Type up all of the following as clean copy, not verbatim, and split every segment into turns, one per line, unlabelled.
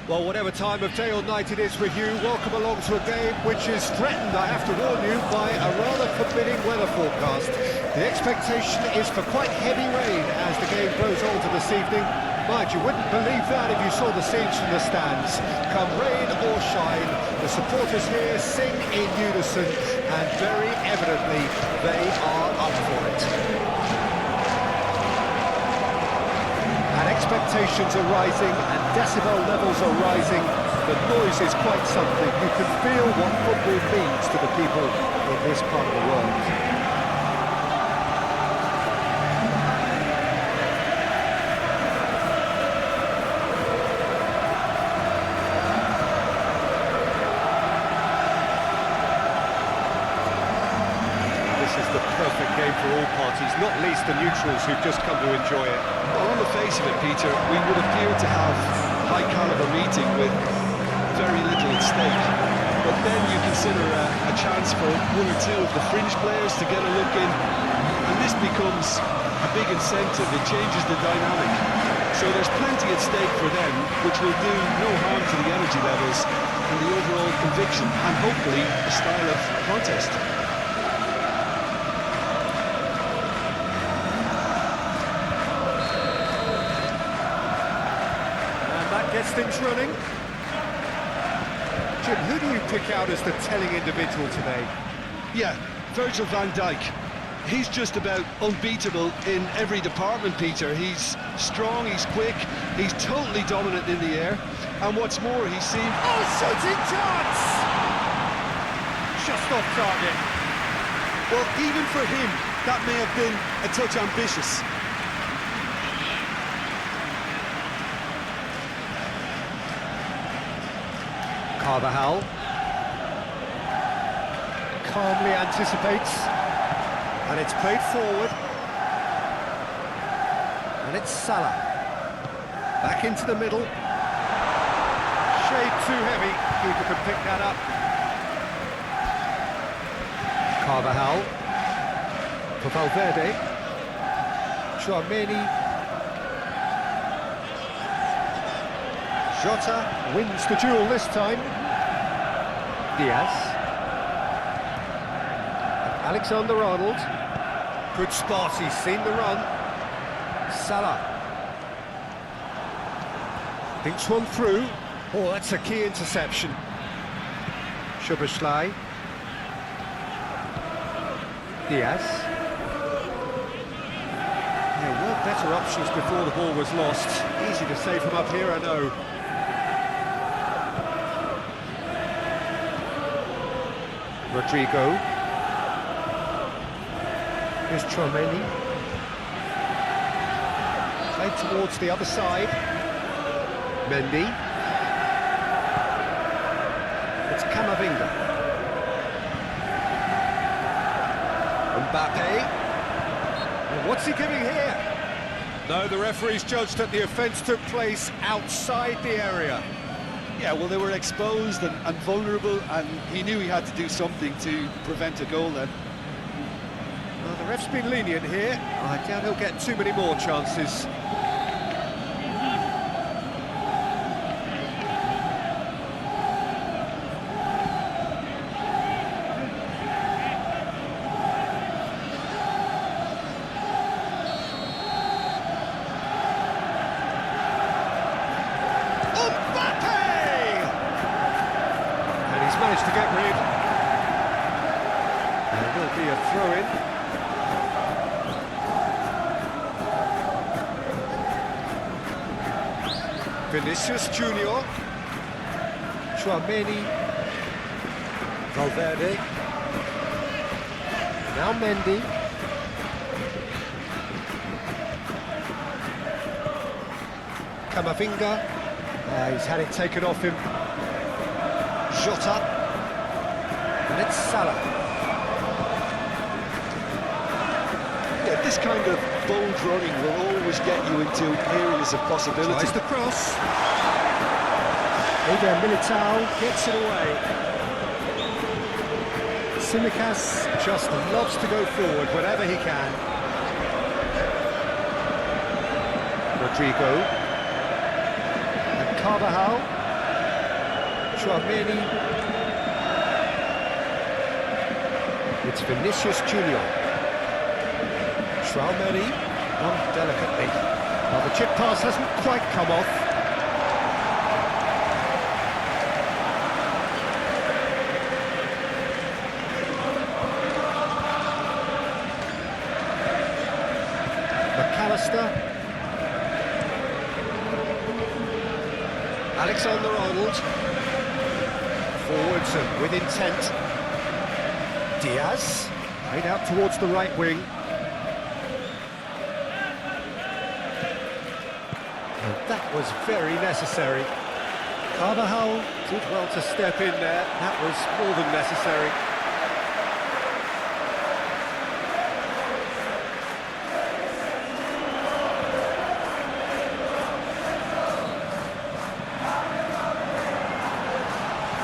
Well, whatever time of day or night it is with you, welcome along to a game which is threatened, I have to warn you, by a rather forbidding weather forecast. The expectation is for quite heavy rain as the game grows on to this evening. Mind, you wouldn't believe that if you saw the scenes from the stands. Come rain or shine, the supporters here sing in unison, and very evidently they are up for it. And expectations are rising, and decibel levels are rising. The noise is quite something. You can feel what football means to the people in this part of the world. The perfect game for all parties, not least the neutrals who've just come to enjoy it.
Well, on the face of it, Peter, we would appear to have high-caliber meeting with very little at stake. But then you consider a chance for one or two of the fringe players to get a look in, and this becomes a big incentive. It changes the dynamic. So there's plenty at stake for them, which will do no harm to the energy levels and the overall conviction, and hopefully the style of contest.
Gets things running. Jim, who do you pick out as the telling individual today?
Yeah, Virgil van Dijk. He's just about unbeatable in every department, Peter. He's strong, he's quick, he's totally dominant in the air. And what's more, he's seen...
Oh, shooting chance! Just off target.
Well, even for him, that may have been a touch ambitious.
Carvajal calmly anticipates, and it's played forward, and it's Salah back into the middle. Shade too heavy, keeper can pick that up. Carvajal for Valverde. Tchouaméni. Jota wins the duel this time. Diaz. And Alexander-Arnold. Good spot, he's seen the run. Salah. Thinks one through. Oh, that's a key interception. Szoboszlai. Diaz. There were better options before the ball was lost. Easy to save from up here, I know. Rodrigo. Here's Tchouaméni. Played towards the other side. Mendy. It's Camavinga. Mbappe. And what's he giving here? No, the referee's judged that the offence took place outside the area.
Yeah, well, they were exposed and vulnerable, and he knew he had to do something to prevent a goal then.
Well, the ref's been lenient here. I doubt he'll get too many more chances. Managed to get rid. There will be a throw-in. Vinicius Junior. Tchouaméni. Valverde. Now Mendy. Camavinga. He's had it taken off him. Jota. And it's Salah.
Yeah, this kind of bold running will always get you into areas of possibility.
Tries the cross. Eder Militao gets it away. Tsimikas just loves to go forward whenever he can. Rodrigo. And Carvajal. Chouameni. It's Vinicius Junior. Chouameni, done delicately. Well, the chip pass hasn't quite come off. McAllister. Alexander-Arnold. Forwards and with intent. Diaz. Played out towards the right wing. And that was very necessary. Carvajal did well to step in there. That was more than necessary.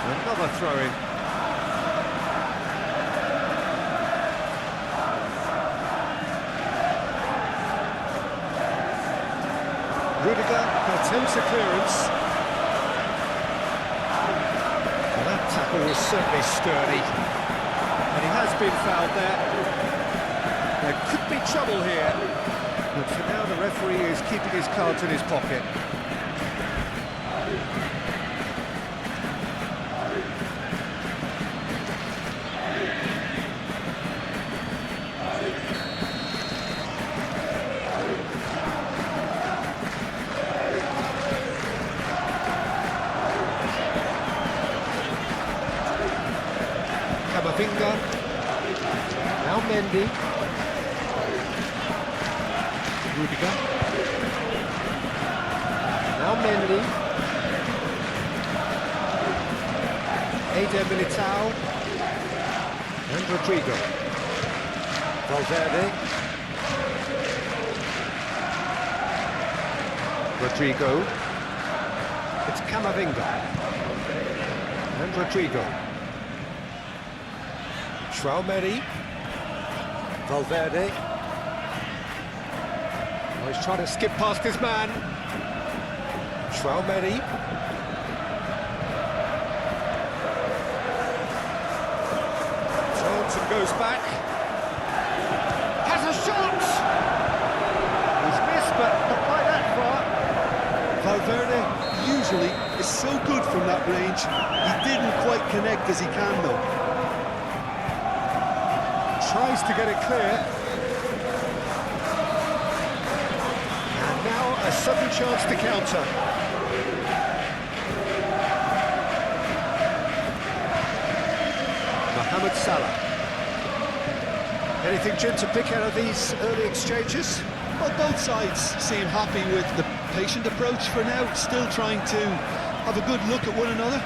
Another throw-in. Rudiger attempts a clearance. Well, that tackle was certainly sturdy. And he has been fouled there. There could be trouble here. But for now, the referee is keeping his cards in his pocket. Camavinga, now Mendy, Rudiger, now Mendy, Eder Militao, and Rodrigo, Valverde, Rodrigo, it's Camavinga, and Rodrigo. Chouameni, Valverde. Oh, he's trying to skip past his man. Chouameni. Turns and goes back. Has a shot! He's missed, but not by that far.
Valverde usually is so good from that range. He didn't quite connect as he can, though.
Tries to get it clear. And now a sudden chance to counter. Mohamed Salah. Anything, Jim, to pick out of these early exchanges?
Well, both sides seem happy with the patient approach for now, still trying to have a good look at one another.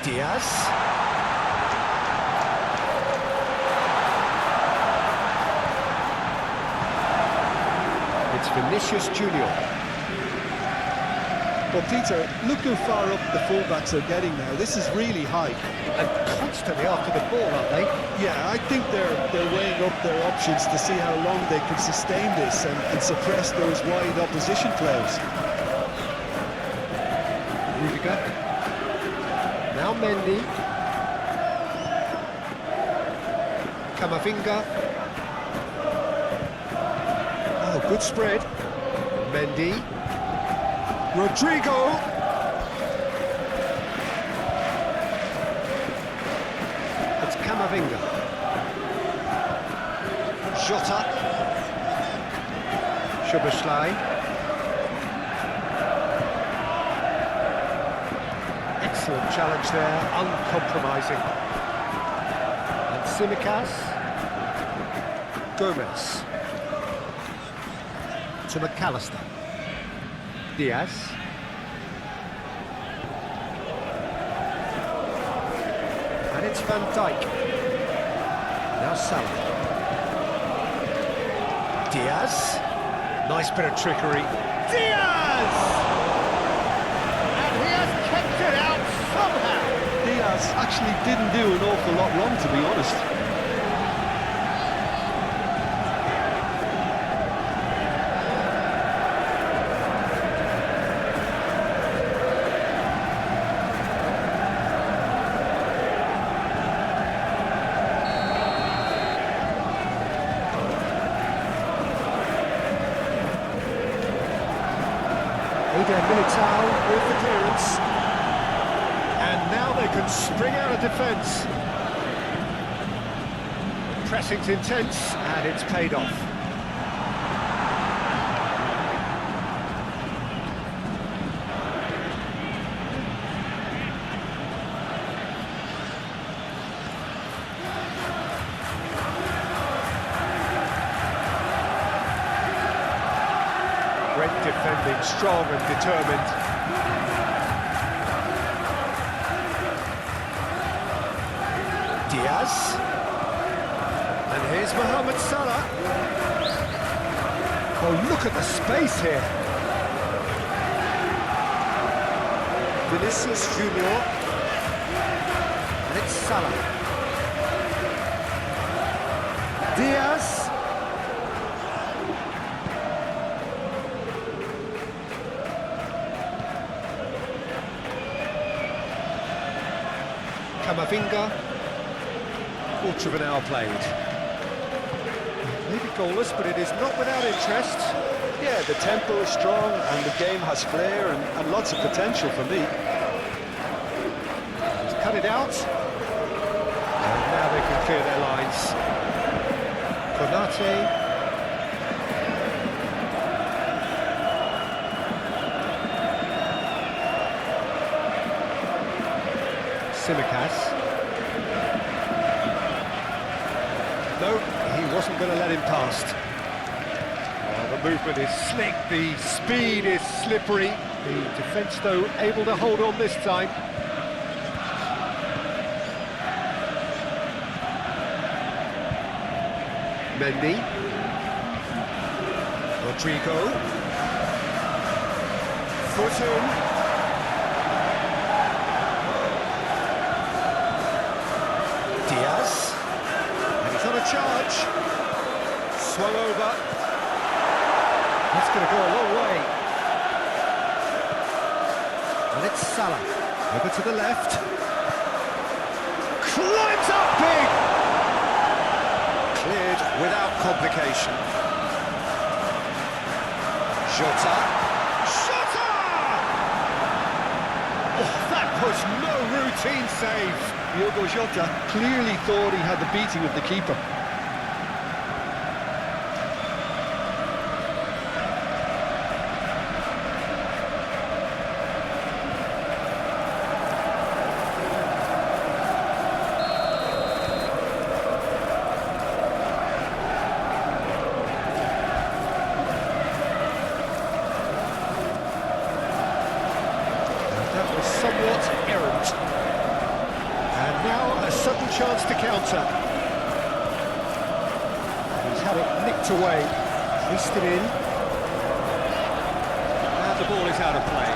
Diaz. It's Vinicius Junior.
Well, Peter, look how far up the fullbacks are getting now. This is really high.
And constantly after the ball, aren't they?
Yeah, I think they're weighing up their options to see how long they can sustain this and suppress those wide opposition players.
Rudiger. Now Mendy. Camavinga. Oh, good spread. Mendy. Rodrigo. It's Camavinga. Jota. Szoboszlai. Excellent challenge there, uncompromising. And Tsimikas. Gomez. To McAllister. Diaz. And it's Van Dijk. Now Salah. Diaz. Nice bit of trickery. Diaz! And he has kept it out somehow.
Diaz actually didn't do an awful lot wrong, to be honest.
Militao with the clearance. And now they can spring out of defence. Pressing's intense, and it's paid off. Great defending, strong and determined. Diaz. And here's Mohamed Salah. Oh, look at the space here. Vinicius Junior. And it's Salah. Diaz. Camavinga, quarter of an hour played. Maybe goalless, but it is not without interest.
Yeah, the tempo is strong and the game has flair and lots of potential for me.
He's cut it out. And now they can clear their lines. Konate. Simicas. No, he wasn't going to let him past. Oh, the movement is slick, the speed is slippery. The defence, though, able to hold on this time. Mendy. Rodrigo. Foot in. Diaz, and he's on a charge, swung over, that's going to go a long way, and it's Salah, over to the left, climbs up big, cleared without complication, Jota, oh, that was no routine save.
Diogo Jota clearly thought he had the beating of the keeper.
That was somewhat errant. And now a sudden chance to counter. He's had it nicked away, twisted in. And the ball is out of play.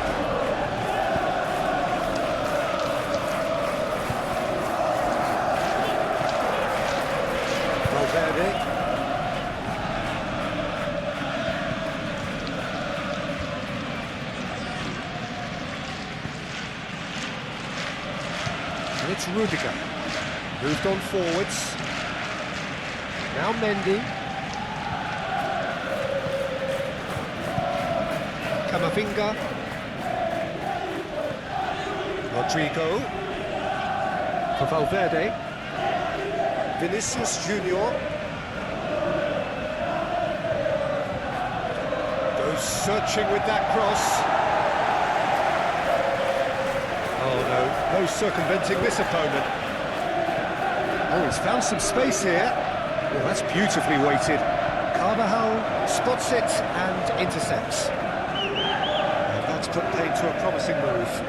Valverde. And it's Rudiger, moved on forwards. Now Mendy. Camavinga. Rodrigo. For Valverde. Vinicius Junior. Goes searching with that cross. Oh no, no circumventing this opponent. Oh, he's found some space here. Oh, that's beautifully weighted. Carvajal spots it and intercepts. And that's put paid to a promising move.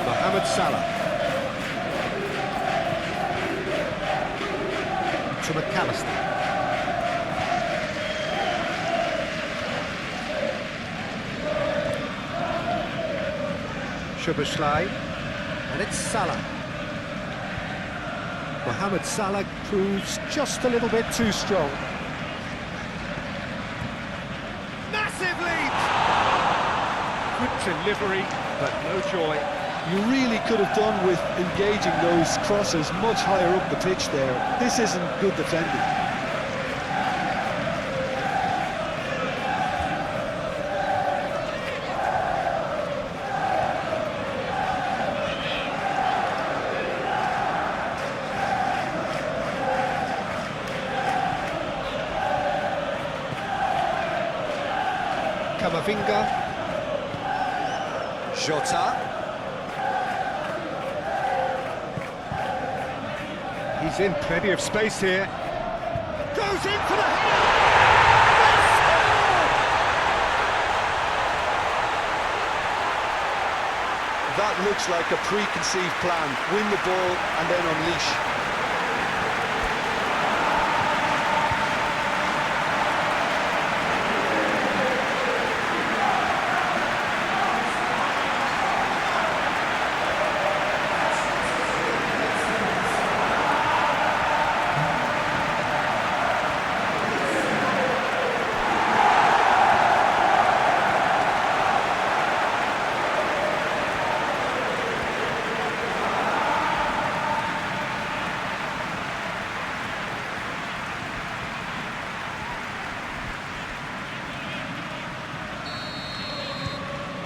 Mohamed Salah. To McAllister. Szoboszlai, and it's Salah. Mohamed Salah proves just a little bit too strong. Massive lead! Good delivery, but no joy.
You really could have done with engaging those crosses much higher up the pitch there. This isn't good defending.
Camavinga. Jota. He's in plenty of space here. Goes in for the header!
That looks like a preconceived plan. Win the ball and then unleash.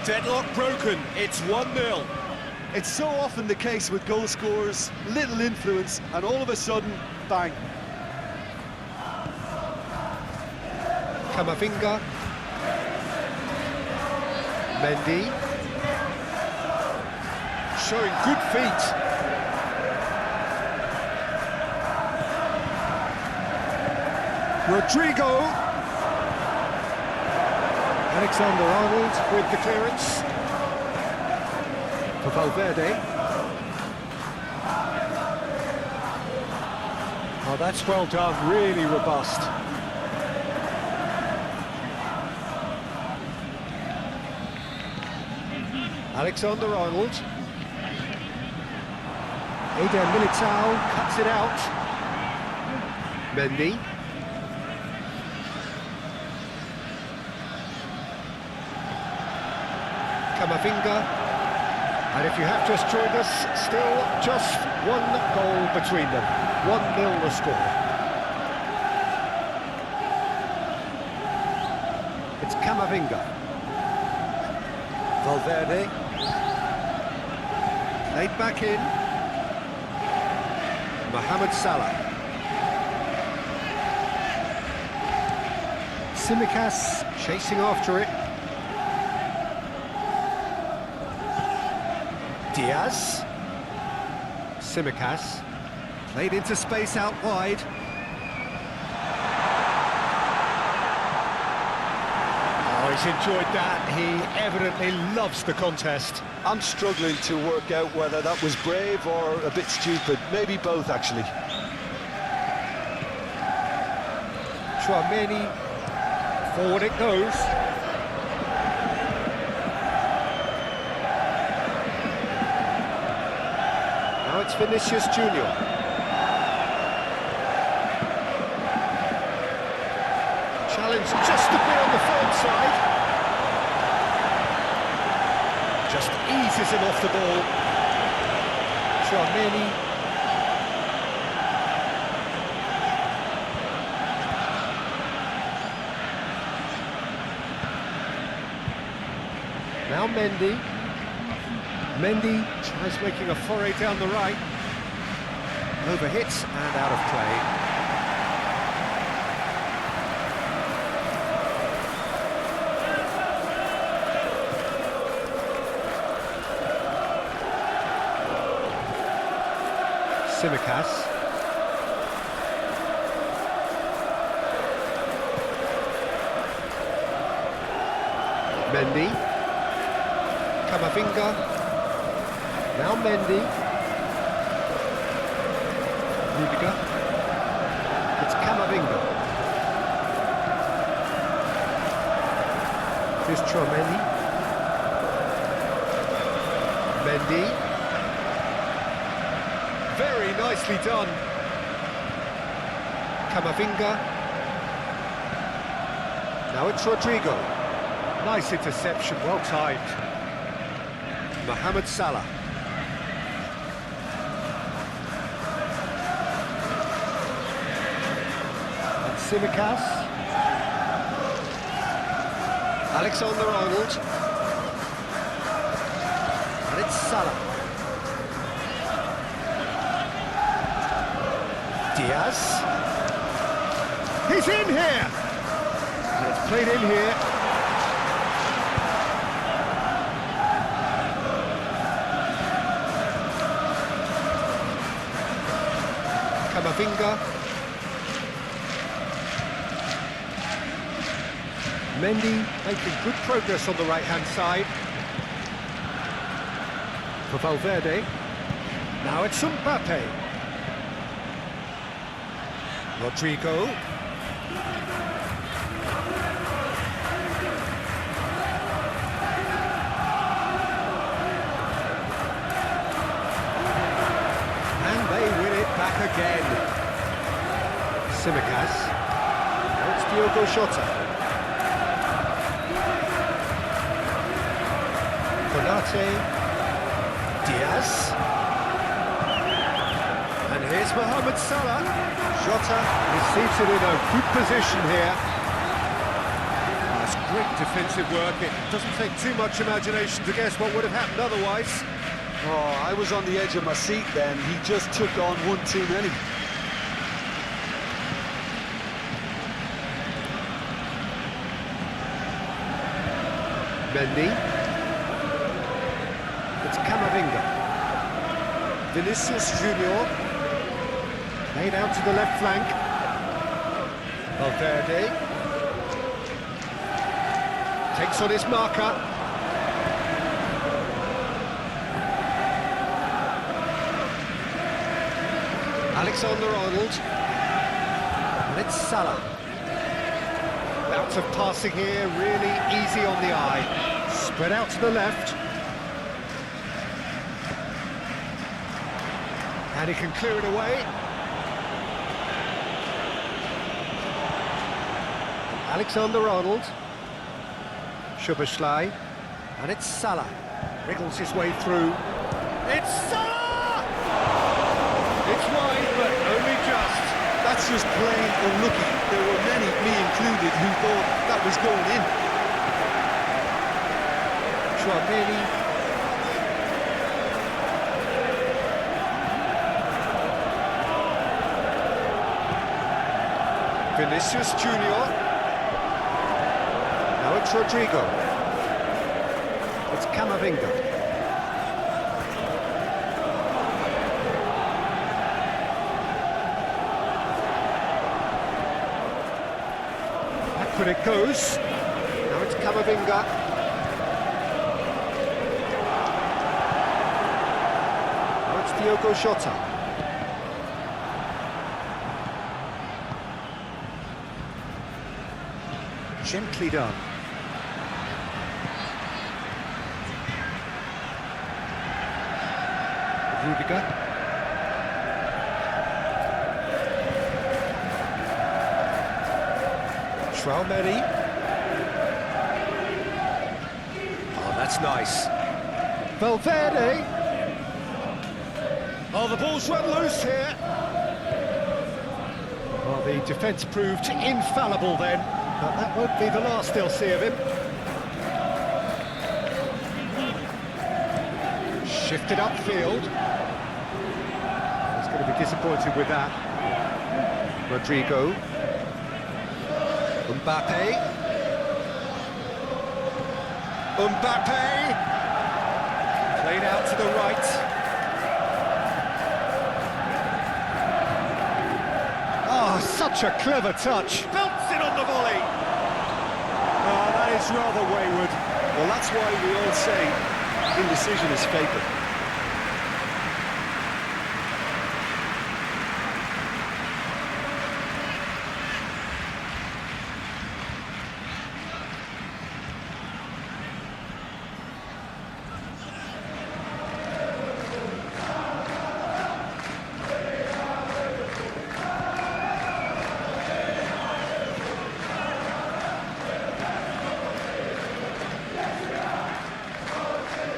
Deadlock broken, it's 1-0.
It's so often the case with goal scorers, little influence, and all of a sudden, bang.
Camavinga. Mendy. Showing good feet. Rodrigo. Alexander-Arnold with the clearance. For Valverde. Oh, that's well done, really robust. Alexander-Arnold. Eder Militao cuts it out. Mendy. Camavinga, and if you have just joined us, still just one goal between them, 1-0 the score. It's Camavinga. Valverde. Played back in. Mohamed Salah. Tsimikas chasing after it. Diaz. Tsimikas. Played into space out wide. Oh, he's enjoyed that. He evidently loves the contest.
I'm struggling to work out whether that was brave or a bit stupid. Maybe both, actually.
Tchouaméni. Forward it goes. Now it's Vinicius Junior. Challenge just a bit on the firm side. Just eases him off the ball. Tchouaméni. Now Mendy. Mendy tries making a foray down the right. Overhits and out of play. Tsimikas. Mendy. Camavinga. Now Mendy. Rudiger. It's Camavinga. Here's Tchouaméni. Mendy. Very nicely done. Camavinga. Now it's Rodrigo. Nice interception, well timed. Mohamed Salah. And Tsimikas. Alexander-Arnold. And it's Salah. Diaz. He's in here! And it's played in here. Camavinga. Mendy making good progress on the right-hand side. For Valverde. Now it's Mbappe. Rodrigo. And they win it back again. Simicas. Now it's Diogo Jota. Konate, Diaz, and here's Mohamed Salah. Jota is seated in a good position here. That's great defensive work. It doesn't take too much imagination to guess what would have happened otherwise.
Oh, I was on the edge of my seat then. He just took on one too many.
Mendy. It's Camavinga. Vinicius Junior. Played out to the left flank. Valverde. Takes on his marker. Alexander-Arnold. And it's Salah. Bouts of passing here, really easy on the eye. Spread out to the left. And he can clear it away. Alexander-Arnold. Szoboszlai. And it's Salah. Wriggles his way through. It's Salah! It's wide, but only just.
That's just plain unlucky. There were many, me included, who thought that was going in.
Chouameni. Vinicius Junior. Now it's Rodrigo. It's Camavinga. Back when it goes. Now it's Camavinga. Now it's Diogo Jota. Gently done. Rudiger. Chouameni. Oh, that's nice. Valverde. Oh, the ball's run loose here. Well, the defence proved infallible then. But that won't be the last they'll see of him. Shifted upfield. He's going to be disappointed with that. Rodrigo. Mbappe. Mbappe! Played out to the right. Oh, such a clever touch. Belts it on the volley. Oh, that is rather wayward.
Well, that's why we all say indecision is fatal.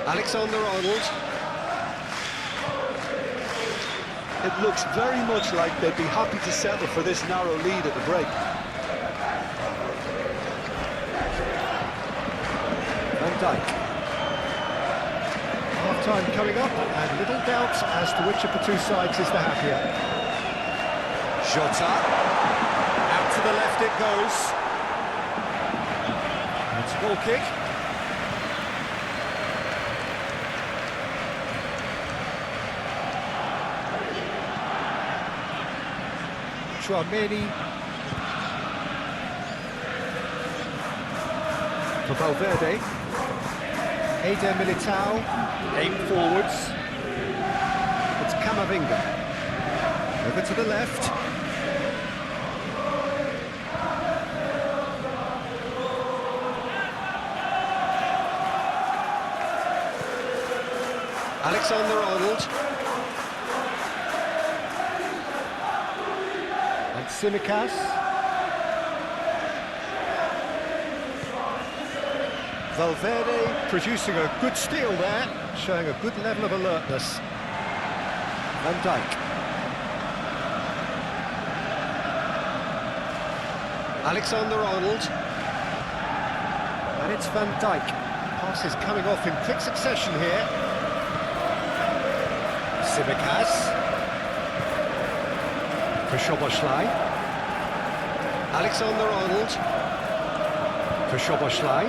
Alexander-Arnold.
It looks very much like they'd be happy to settle for this narrow lead at the break.
Van Dijk. Half-time coming up, and little doubt as to which of the two sides is the happier. Jota. Out to the left it goes. It's a goal kick. Tchouameni. For Valverde. Eder Militao. Aim forwards. It's Camavinga. Over to the left. Alexander-Arnold. And Tsimikas. Valverde producing a good steal there, showing a good level of alertness. Van Dijk. Alexander-Arnold. And it's Van Dijk. Passes coming off in quick succession here. Tsimikas. For Szoboszlai. Alexander-Arnold. For Szoboszlai.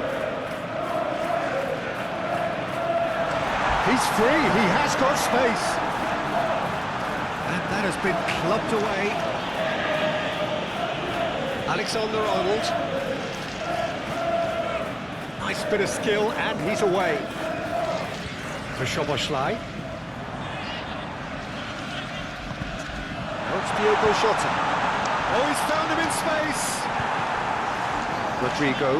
He's free, he has got space. And that has been clubbed away. Alexander-Arnold. Nice bit of skill, and he's away. For Szoboszlai. Now it's Diogo Jota. Oh, he's found him in space. Rodrigo.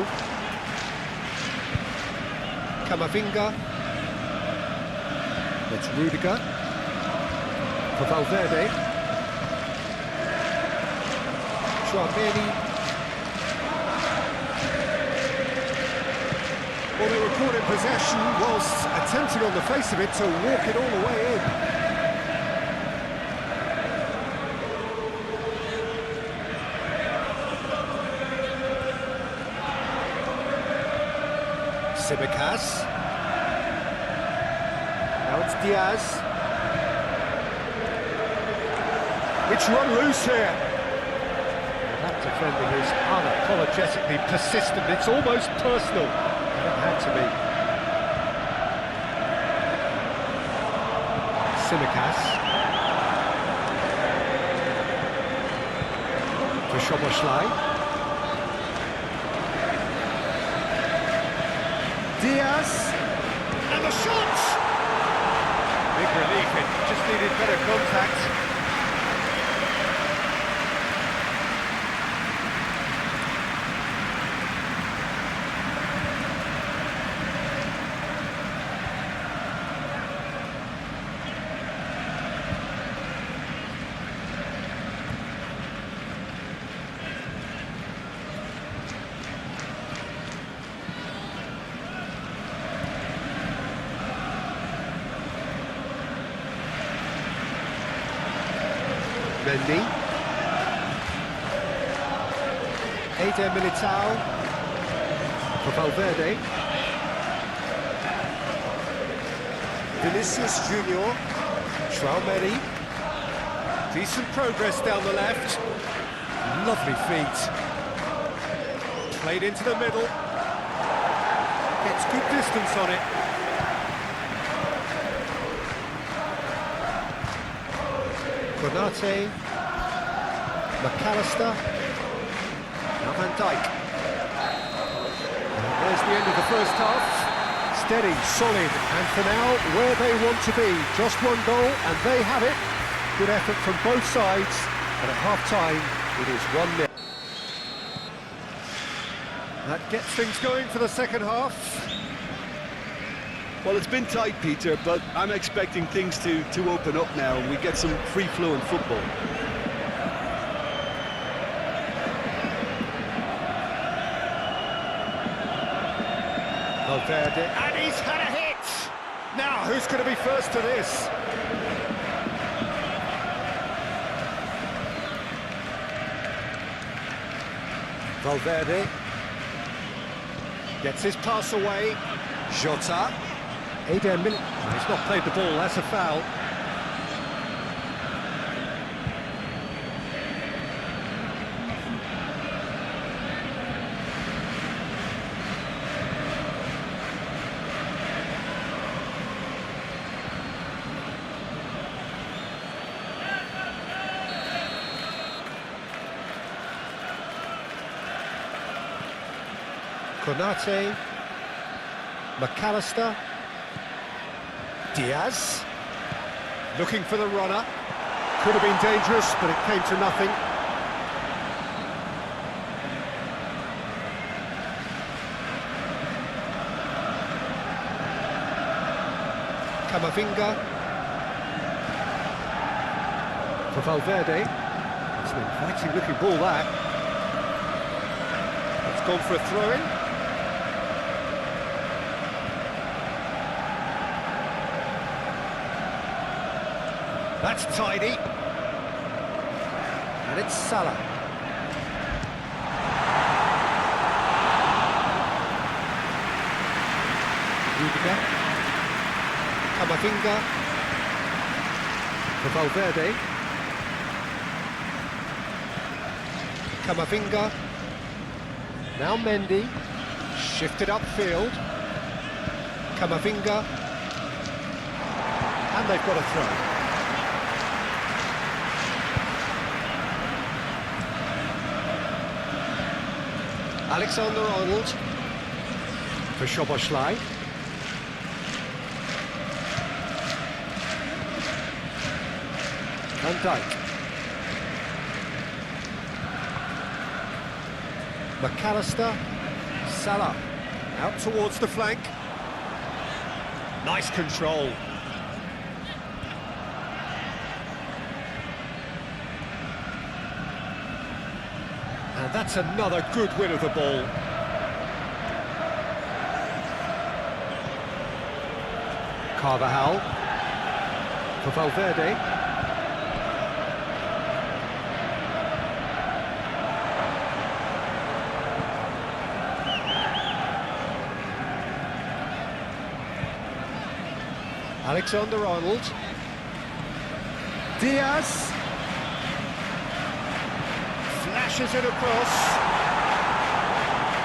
Camavinga. It's Rudiger. For Valverde. Tchouameni. Well, they were caught in possession whilst attempting on the face of it to walk it all the way in. Tsimikas. Now it's Diaz. It's run loose here. That defending is unapologetically persistent. It's almost personal. And it had to be. Tsimikas. For Szoboszlai. Diaz. And the shot! Big relief, it just needed better contact. Mendy. Eder Militao. For Valverde. Vinicius Junior. Tchouameni. Decent progress down the left. Lovely feet. Played into the middle. Gets good distance on it. Konate, McAllister, now Van Dijk. And there's the end of the first half. Steady, solid, and for now, where they want to be. Just one goal, and they have it. Good effort from both sides, and at half-time, it is 1-0. That gets things going for the second half.
Well, it's been tight, Peter, but I'm expecting things to open up now and we get some free-flowing football.
Valverde, and he's had a hit! Now, who's going to be first to this? Valverde gets his pass away. Jota. Eder Militao. He's not played the ball, that's a foul. Konate, McAllister, Diaz, looking for the runner. Could have been dangerous, but it came to nothing. Camavinga for Valverde. It's an inviting looking ball, that. It's gone for a throw-in. That's tidy. And it's Salah. Rudiger. Camavinga for Valverde. Camavinga. Now Mendy. Shifted upfield. Camavinga. And they've got a throw. Alexander-Arnold for Szoboszlai. Van Dijk. McAllister. Salah. Out towards the flank. Nice control. And that's another good win of the ball. Carvajal for Valverde. Alexander-Arnold. Diaz. Flashes it across.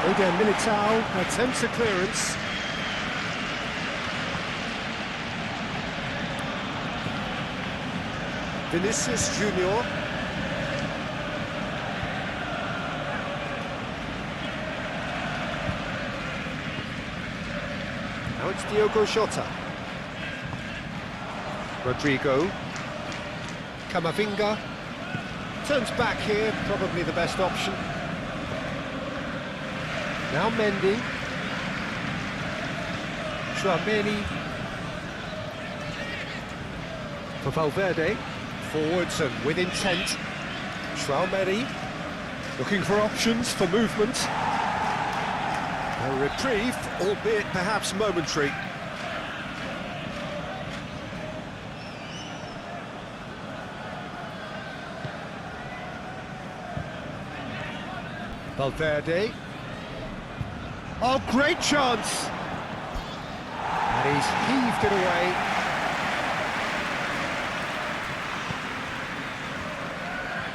Eder Militao attempts a clearance. Vinicius Junior. Now it's Diogo Jota. Rodrigo. Camavinga. Turns back here, probably the best option. Now Mendy. Tchouaméni for Valverde. Forwards and with intent. Tchouaméni looking for options for movement. A reprieve, albeit perhaps momentary. Valverde. Oh, great chance! And he's heaved it away.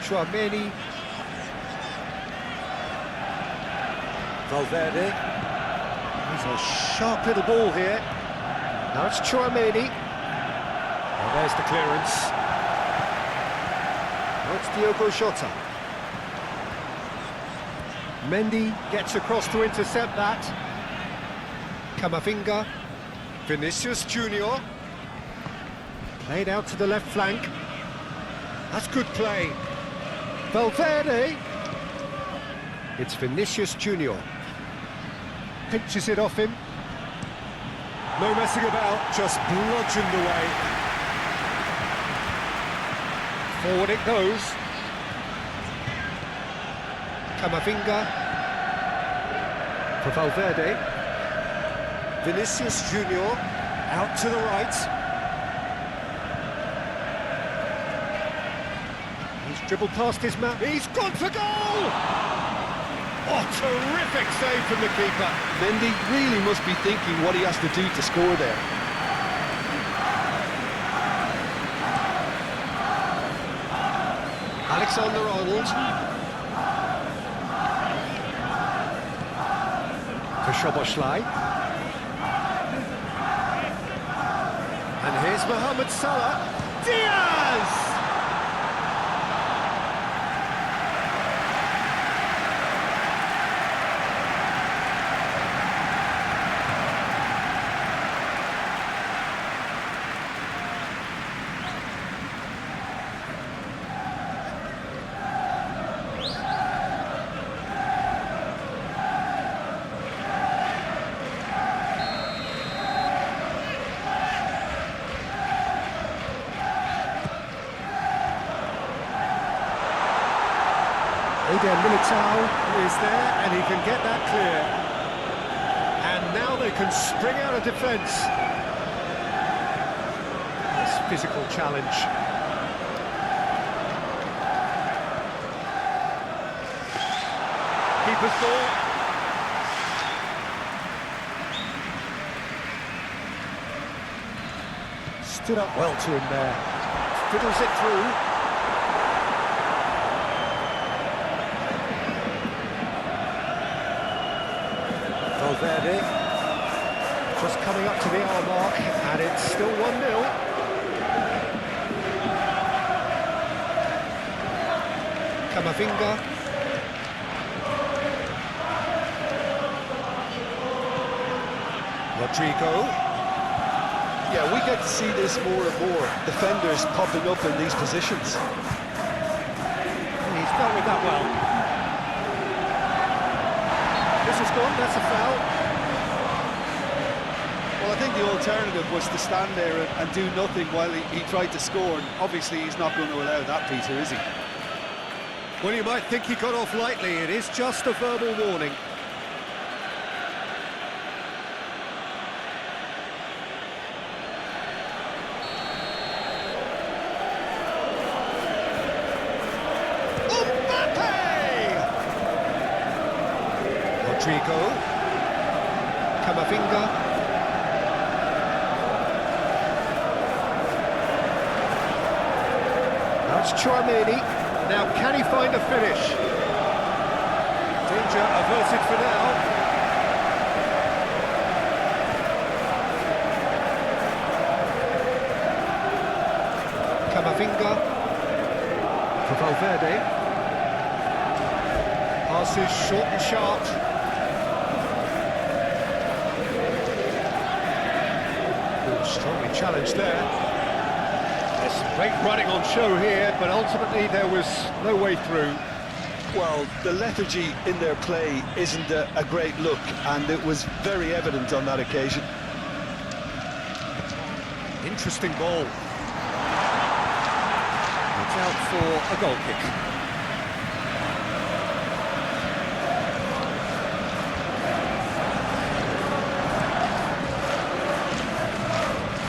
Tchouaméni. Valverde. He's a sharp little ball here. Now it's Tchouaméni. And there's the clearance. Now it's Diogo Jota. Mendy gets across to intercept that. Camavinga. Vinicius Junior. Played out to the left flank. That's good play. Valverde. It's Vinicius Junior. Pinches it off him. No messing about, just bludgeoned away. Forward it goes. Camavinga for Valverde. Vinicius Junior out to the right. He's dribbled past his man. He's gone for goal! Oh, terrific save from the keeper.
Mendy really must be thinking what he has to do to score there.
Alexander-Arnold. For Szoboszlai. And here's Mohamed Salah. Diaz! Der Militao is there, and he can get that clear. And now they can spring out of defence. Nice physical challenge. Keeper's ball. Stood up well to him there. Fiddles it through. Valverde. Just coming up to the hour mark, and it's still 1-0. Camavinga. Rodrigo.
Yeah, we get to see this more and more. Defenders popping up in these positions.
He's dealt with that well. This is gone, that's a foul.
Well, I think the alternative was to stand there and do nothing while he tried to score. And obviously, he's not going to allow that, Peter, is he?
Well, you might think he got off lightly. It is just a verbal warning. Rodrigo, Camavinga, that's Chouameni. Now, can he find a finish? Danger averted for now. Camavinga for Valverde. Pass is short and sharp. Strongly challenged there. There's some great running on show here, but ultimately there was no way through.
Well, the lethargy in their play isn't a great look, and it was very evident on that occasion.
Interesting ball. It's out for a goal kick.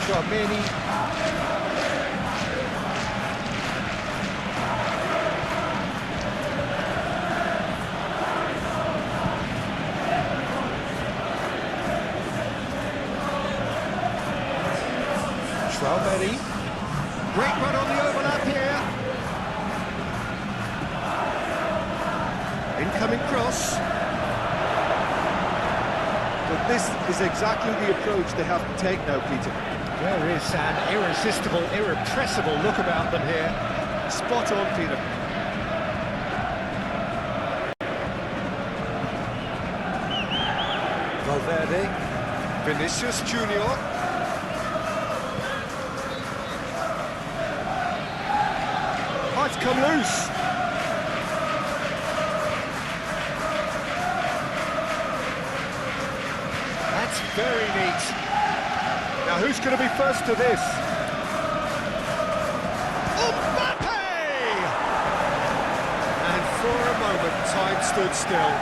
Chouameni. Chouameni. Great run on the overlap here. Incoming cross.
But this is exactly the approach they have to take now, Peter.
There is an irresistible, irrepressible look about them here.
Spot on, Peter.
Valverde. Vinicius Junior. Oh, it's come loose. That's very neat. Now, who's going to be first to this? Mbappe! And for a moment, time stood still.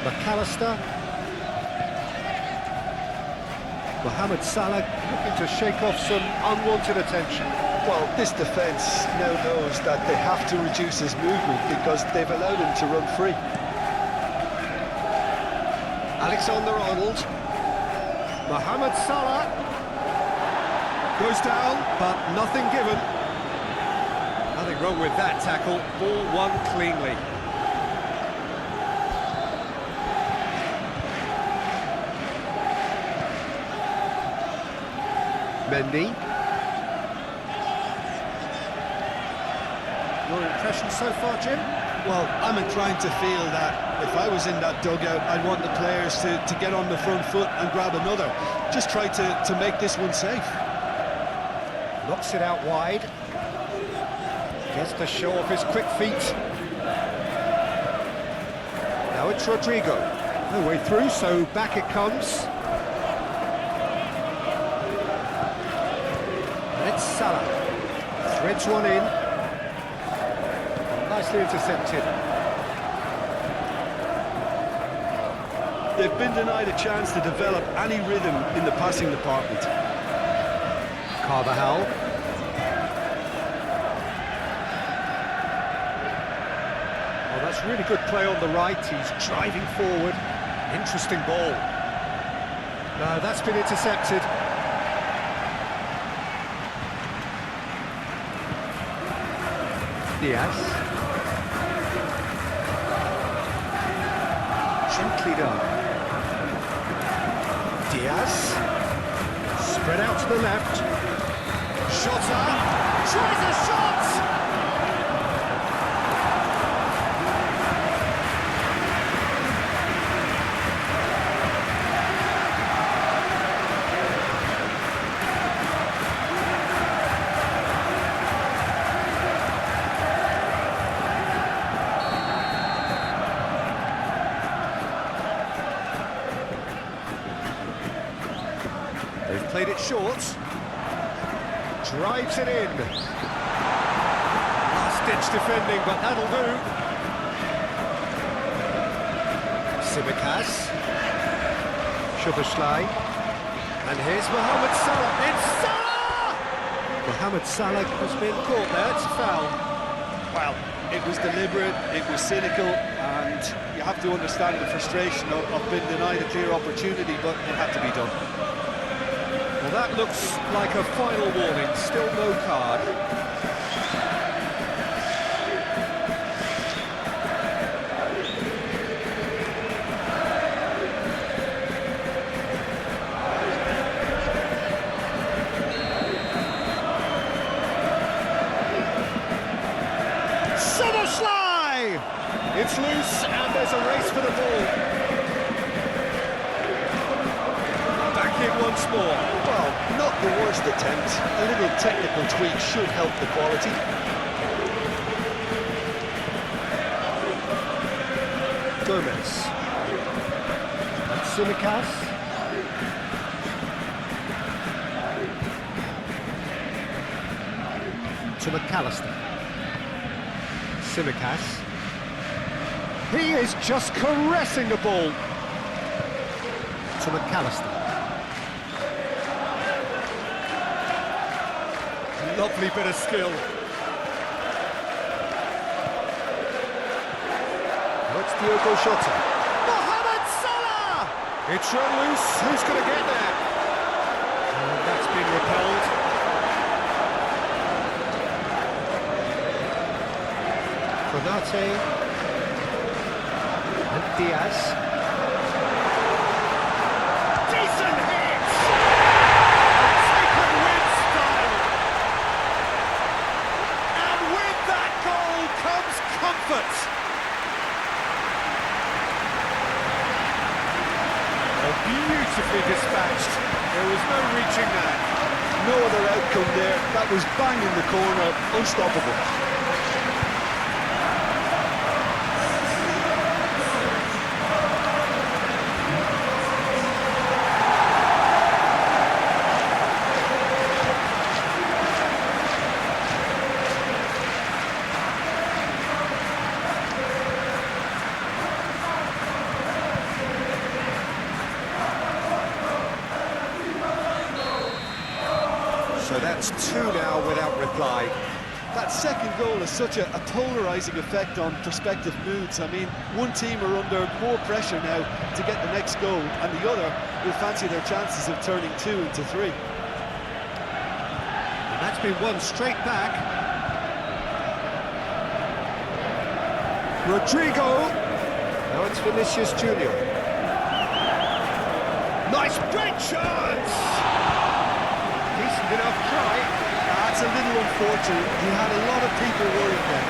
McAllister. Mohamed Salah looking to shake off some unwanted attention.
Well, this defence now knows that they have to reduce his movement because they've allowed him to run free.
Alexander-Arnold. Mohamed Salah. Goes down, but nothing given. Nothing wrong with that tackle. Ball won cleanly. Mendy. Your impression so far, Jim?
Well, I'm inclined to feel that if I was in that dugout, I'd want the players to get on the front foot and grab another. Just try to make this one safe.
Knocks it out wide. Gets to show off his quick feet. Now it's Rodrigo. No way through, so back it comes. And it's Salah. Threads one in. Nicely intercepted.
They've been denied a chance to develop any rhythm in the passing department.
Carvajal. Oh, that's really good play on the right. He's driving forward. Interesting ball. No, that's been intercepted. Diaz. Gently done. Diaz. Spread out to the left. Shot up. Tries a shot! They've played it short. Drives it in. Last-ditch defending, but that'll do. Simicas. Szoboszlai. And here's Mohamed Salah. It's Salah! Mohamed Salah has been caught there. It's a foul.
Well, it was deliberate, it was cynical, and you have to understand the frustration of being denied a clear opportunity, but it had to be done.
Well, that looks like a final warning. Still no card. Szoboszlai! It's loose and there's a race for the ball. Back in once more.
Well, not the worst attempt. A little technical tweak should help the quality.
Gomez. And Simicas. To McAllister. Simicas. He is just caressing the ball. To McAllister. Lovely bit of skill. What's Diogo Jota? Mohamed Salah! It's run loose. Who's going to get there? And that's been repelled. Konate. And Diaz. Decent hit! Taken with style. And with that goal comes comfort. Oh, beautifully dispatched. There was no reaching that.
No other outcome there. That was bang in the corner, unstoppable.
So that's two now without reply.
That second goal has such a polarising effect on prospective moods. I mean, one team are under more pressure now to get the next goal, and the other will fancy their chances of turning 2 into 3.
And that's been won straight back. Rodrigo. Now it's Vinicius Junior. Nice break chance! Decent enough try.
That's a little unfortunate. He had a lot of people worried there.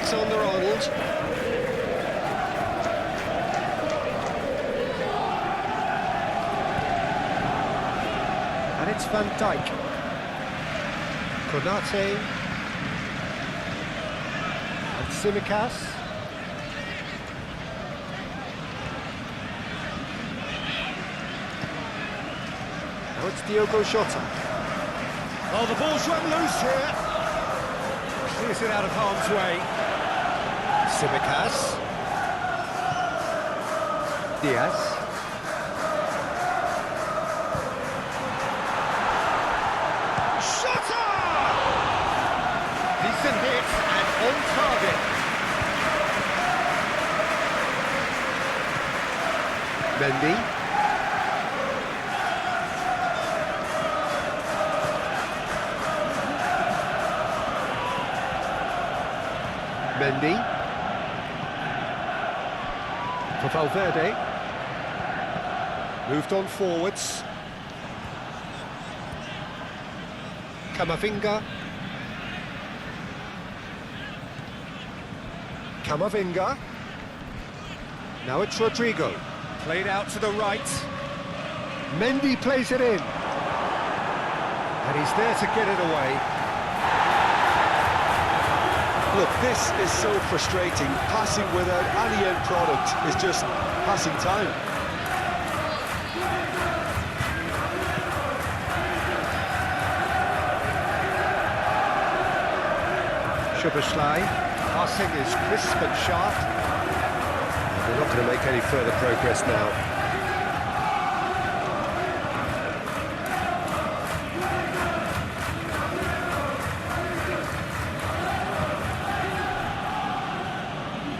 Alexander-Arnold. And it's Van Dijk. Konate. And Tsimikas. Now it's Diogo Jota. Oh, the ball's run loose here. Clears it out of harm's way. Tsimikas. Diaz. Jota! Decent hit and on target. Mendy. Mendy for Valverde, moved on forwards. Camavinga. Now it's Rodrigo, played out to the right. Mendy plays it in, and he's there to get it away.
Look, this is so frustrating. Passing without any end product is just passing time.
Szoboszlai, passing is crisp and sharp. They're not going to make any further progress now.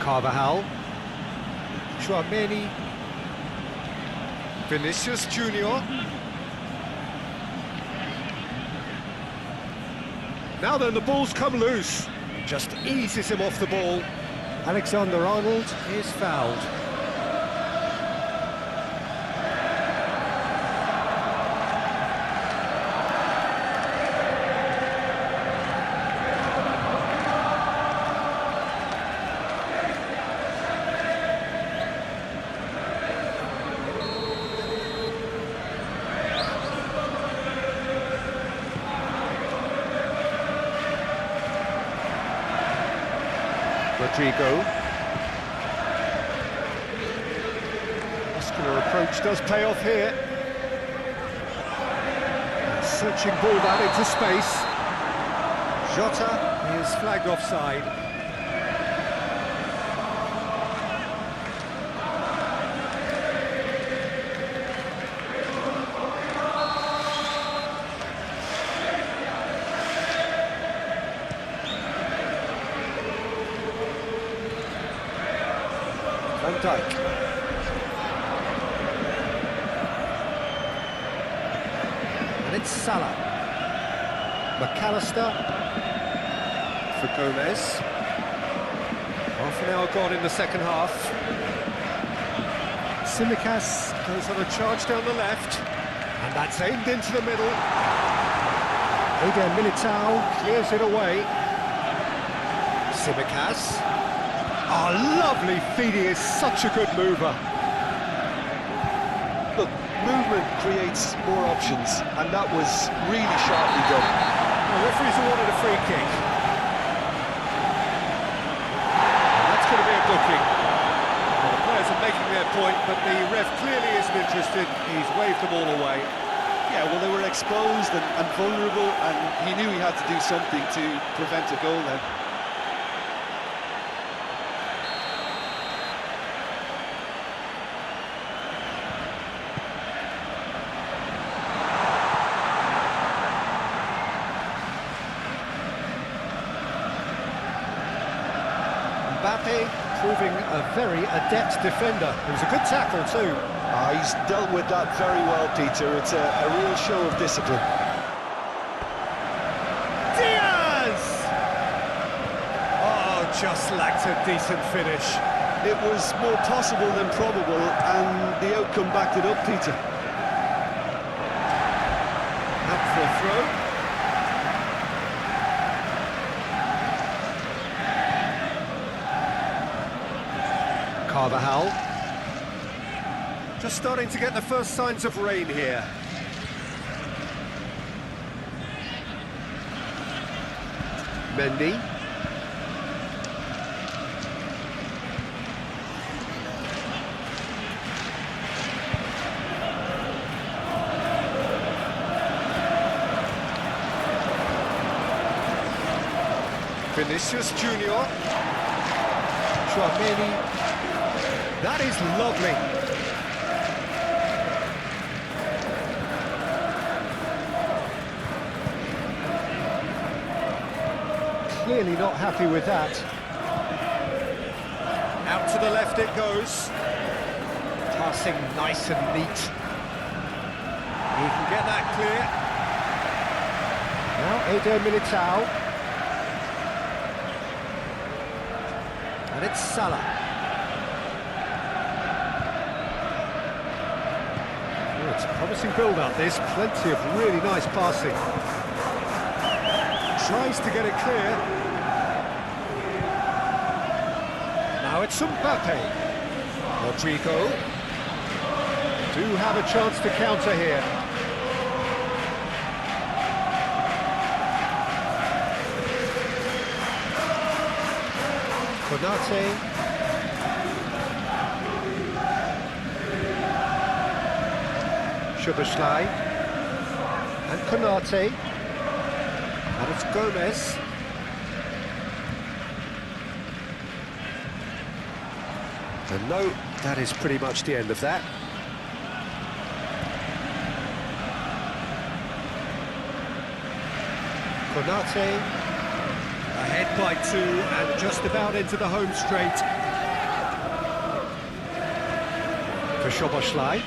Carvajal, Tchouaméni, Vinicius Junior. Now then, the ball's come loose. Just eases him off the ball. Alexander-Arnold is fouled. Rodrigo. Muscular approach does pay off here. Searching ball that into space. Jota is flagged offside. Van Dijk. And it's Salah. McAllister for Gomez. Half an hour gone in the second half. Tsimikas goes on a charge down the left, and that's aimed into the middle. Eder Militao clears it away. Tsimikas. Oh, lovely feed, he is such a good mover.
Look, movement creates more options, and that was really sharply done.
The referee's awarded a free kick. And that's going to be a booking. Well, the players are making their point, but the ref clearly isn't interested. He's waved them all away.
Yeah, well, they were exposed and vulnerable, and he knew he had to do something to prevent a goal then.
Mbappe proving a very adept defender. It was a good tackle too.
He's dealt with that very well, Peter. It's a real show of discipline.
Diaz! Oh, just lacked a decent finish.
It was more possible than probable, and the outcome backed it up, Peter.
Up for a throw. Carvajal. Just starting to get the first signs of rain here. Mendy. Vinicius Junior. Chouameni. That is lovely. Clearly not happy with that. Out to the left it goes. Passing nice and neat. He can get that clear. Now Eder Militao. And it's Salah. Oh, it's a promising build-up, this. Plenty of really nice passing. Tries to get it clear. Now it's Mbappe. Rodrigo. Do have a chance to counter here. Konate. Szoboszlai. And Konate. And it's Gomez. And no, that is pretty much the end of that. Konate. Ahead by 2 and just about into the home straight. For Szoboszlai.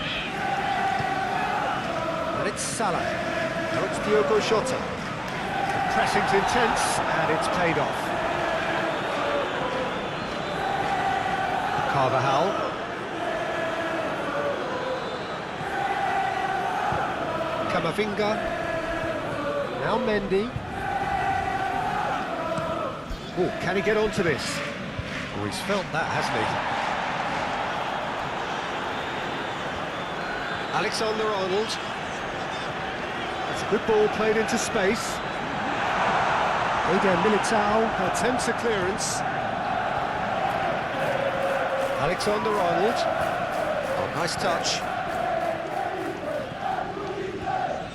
And it's Salah. Now it's Diogo Jota. The pressing's intense and it's paid off. Carvajal. Camavinga. Now Mendy. Oh, can he get onto this? Oh, he's felt that, hasn't he? Alexander-Arnold. That's a good ball played into space. Eder Militao attempts a clearance. Alexander-Arnold. Oh, nice touch.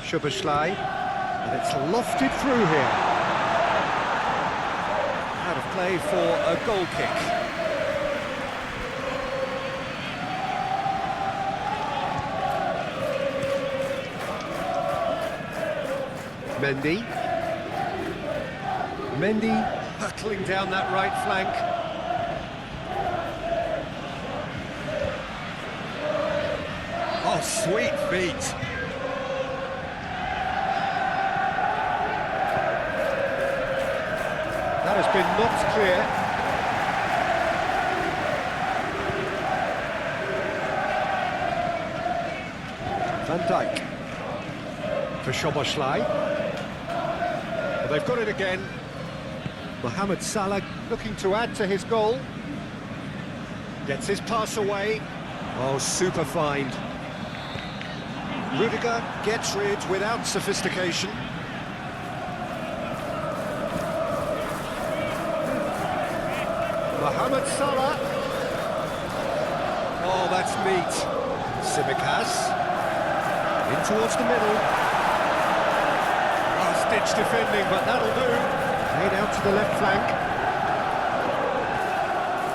Szoboszlai. And it's lofted through here. Out of play for a goal kick. Mendy. Mendy hurtling down that right flank. Oh, sweet feet. That has been knocked clear. Van Dijk for Szoboszlai. Well, they've got it again. Mohamed Salah looking to add to his goal. Gets his pass away. Oh, super find. Rudiger gets rid without sophistication. Mohamed Salah. Oh, that's neat. Simicas. In towards the middle. Last-ditch defending, but that'll do. Played out to the left flank.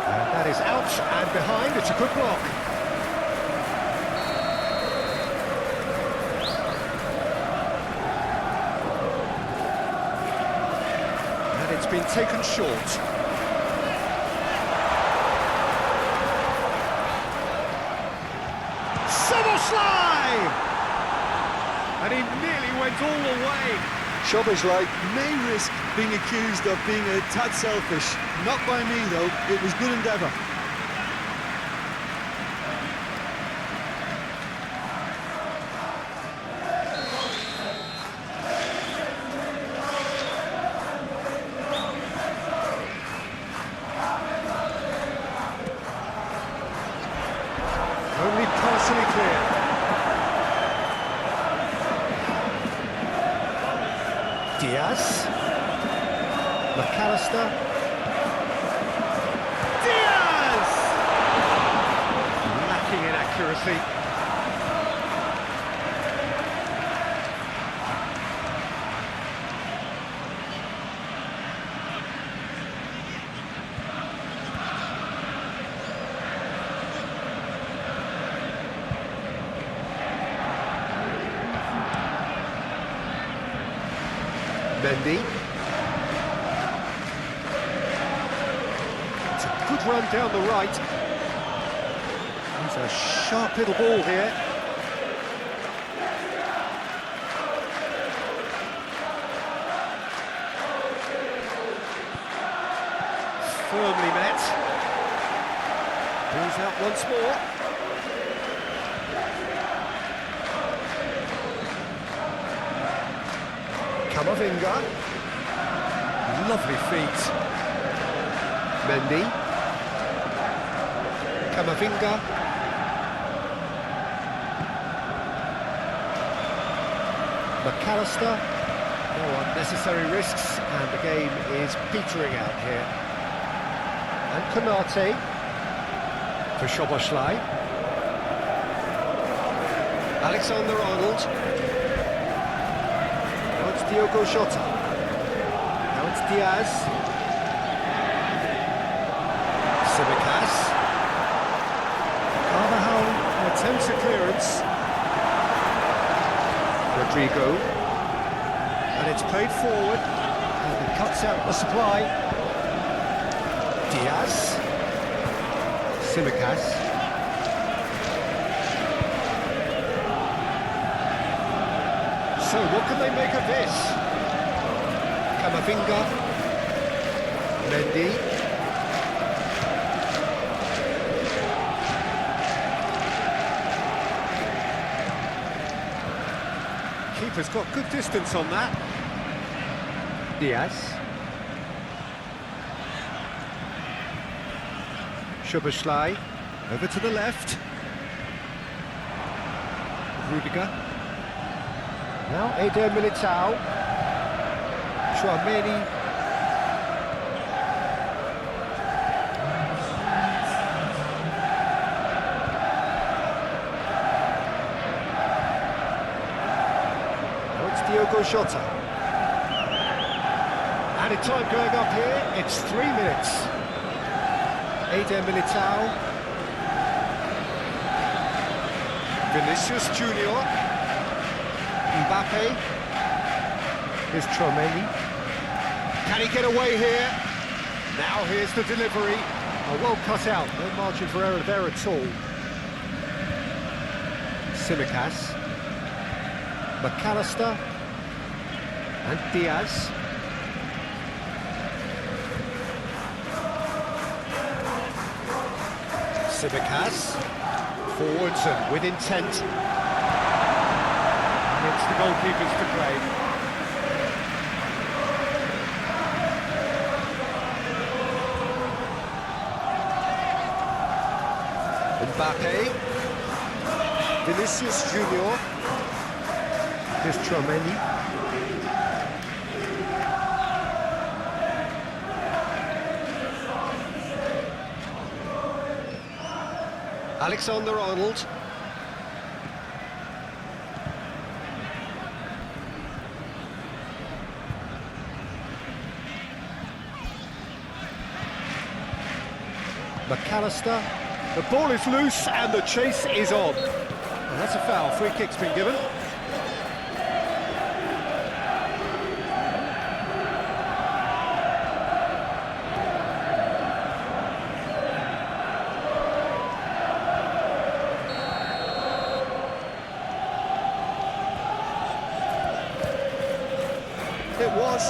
And that is out and behind. It's a good block. And it's been taken short. And he nearly went all the way.
Szoboszlai may risk being accused of being a tad selfish. Not by me, though. It was good endeavour.
Diaz. McAllister. Diaz! Lacking in accuracy. Mendy. It's a good run down the right. There's a sharp little ball here. Firmly met. Ball's out once more. Camavinga. Lovely feet. Mendy. Camavinga. McAllister. No unnecessary risks, and the game is petering out here. And Konate for Szoboszlai. Alexander-Arnold. Now it's Diogo Jota. Now it's Diaz. Simicas. Carvajal attempts a clearance. Rodrigo. And it's played forward. And it cuts out the supply. Diaz. Simicas. So what can they make of this? Camavinga. Mendy. Keeper's got good distance on that. Diaz. Szoboszlai, over to the left. Rudiger. Now Eder Militao. Tchouaméni. Now it's Diogo Jota. Added time going up here, it's 3 minutes. Eder Militao. Vinicius Junior. Mbappe. Here's Tchouaméni. Can he get away here? Now here's the delivery. Oh, well cut out, no margin for error there at all. Simicas. McAllister. And Diaz. Simicas. Forwards and with intent. And it's the goalkeepers to blame. Mbappe. Vinicius Junior. Here's Tchouaméni. Alexander-Arnold. McAllister. The ball is loose and the chase is on. Well, that's a foul. Free kick's been given.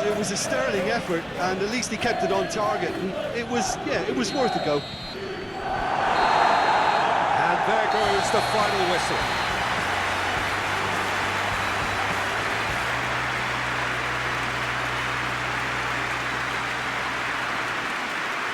It was a sterling effort, and at least he kept it on target. And it was worth a go.
And there goes the final whistle.